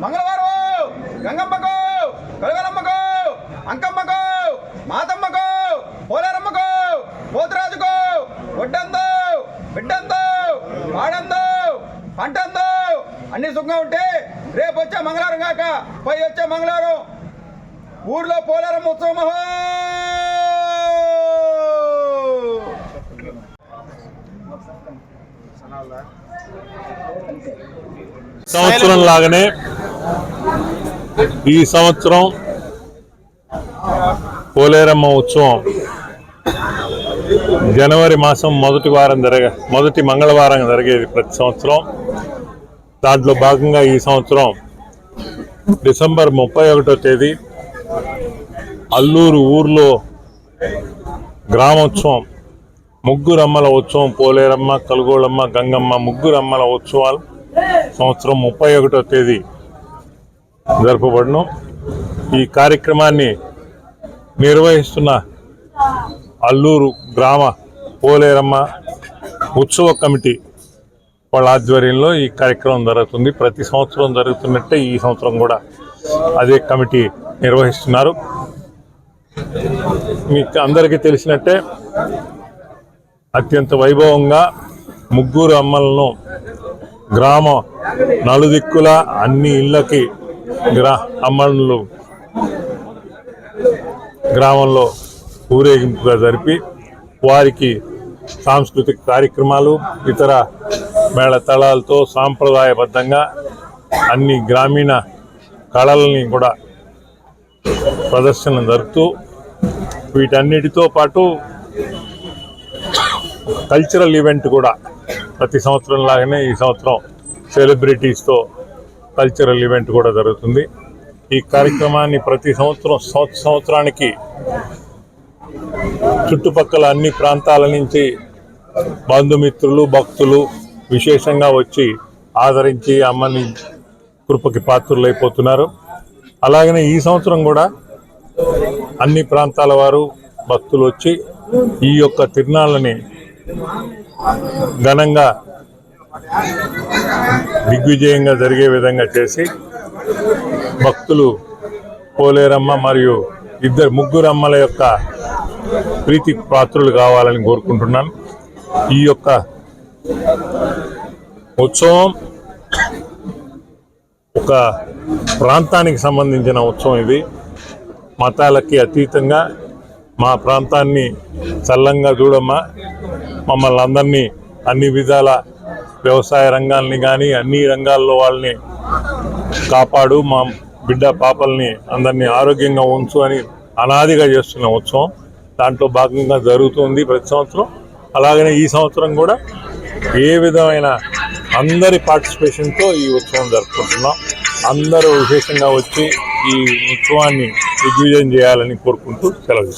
మంగళవారం గంగమ్మకు, కలగలమ్మకు, అంకమ్మకు, మాతమ్మకు, పోలేరమ్మకు, పోతురాజుకు, ఒడ్డందు, బిడ్డందు, పాడందు, పంటందు అన్ని సుఖంగా ఉంటే రేపు వచ్చే మంగళవారం కాక పై వచ్చే మంగళవారం ఊర్లో పోలేరమ్మ ఉత్సవం సంవత్సరం లాగానే ఈ సంవత్సరం పోలేరమ్మ ఉత్సవం జనవరి మాసం మొదటి మంగళవారం జరిగేది ప్రతి సంవత్సరం. దాంట్లో భాగంగా ఈ సంవత్సరం డిసెంబర్ 31వ తేదీ అల్లూరు ఊర్లో గ్రామోత్సవం, ముగ్గురమ్మల ఉత్సవం, పోలేరమ్మ, కలుగోళమ్మ, గంగమ్మ ముగ్గురమ్మల ఉత్సవాలు సంవత్సరం 31వ తేదీ జరపబడును. ఈ కార్యక్రమాన్ని నిర్వహిస్తున్న అల్లూరు గ్రామ పోలేరమ్మ ఉత్సవ కమిటీ వాళ్ళ ఆధ్వర్యంలో ఈ కార్యక్రమం జరుగుతుంది. ప్రతి సంవత్సరం జరుగుతున్నట్టే ఈ సంవత్సరం కూడా అదే కమిటీ నిర్వహిస్తున్నారు. మీకు అందరికీ తెలిసినట్టే అత్యంత వైభవంగా ముగ్గురు అమ్మలను గ్రామ నలుదిక్కుల అన్ని ఇళ్ళకి అమ్మలు గ్రామంలో ఊరేగింపుగా జరిపి వారికి సాంస్కృతిక కార్యక్రమాలు, ఇతర మేళతాళాలతో సాంప్రదాయబద్ధంగా అన్ని గ్రామీణ కళల్ని కూడా ప్రదర్శన జరుపుతూ వీటన్నిటితో పాటు కల్చరల్ ఈవెంట్ కూడా ప్రతి సంవత్సరం లాగానే ఈ సంవత్సరం సెలబ్రిటీస్తో కల్చరల్ ఈవెంట్ కూడా జరుగుతుంది. ఈ కార్యక్రమాన్ని ప్రతి సంవత్సరానికి చుట్టుపక్కల అన్ని ప్రాంతాల నుంచి బంధుమిత్రులు, భక్తులు విశేషంగా వచ్చి ఆదరించి అమ్మని కృపకి పాత్రులైపోతున్నారు. అలాగనే ఈ సంవత్సరం కూడా అన్ని ప్రాంతాల వారు భక్తులు వచ్చి ఈ యొక్క తిరునాళ్ళని ఘనంగా దిగ్విజయంగా జరిగే విధంగా చేసి భక్తులు పోలేరమ్మ మరియు ముగ్గురు అమ్మల యొక్క ప్రీతి పాత్రులు కావాలని కోరుకుంటున్నాను. ఈ యొక్క ఉత్సవం ఒక ప్రాంతానికి సంబంధించిన ఉత్సవం. ఇది మతాలకి అతీతంగా మా ప్రాంతాన్ని చల్లంగా చూడమ్మా, మమ్మల్ని అందరినీ అన్ని విధాల వ్యవసాయ రంగాల్ని కానీ అన్ని రంగాల్లో వాళ్ళని కాపాడు, మా బిడ్డ పాపల్ని అందరినీ ఆరోగ్యంగా ఉంచు అని అనాదిగా చేస్తున్న ఉత్సవం. దాంట్లో భాగంగా జరుగుతుంది ప్రతి సంవత్సరం. అలాగనే ఈ సంవత్సరం కూడా ఏ విధమైన అందరి పార్టిసిపేషన్తో ఈ ఉత్సవం జరుపుకుంటున్నాం. అందరూ విశేషంగా వచ్చి ఈ ఉత్సవాన్ని దిగ్విజయం చేయాలని కోరుకుంటూ సెలవు.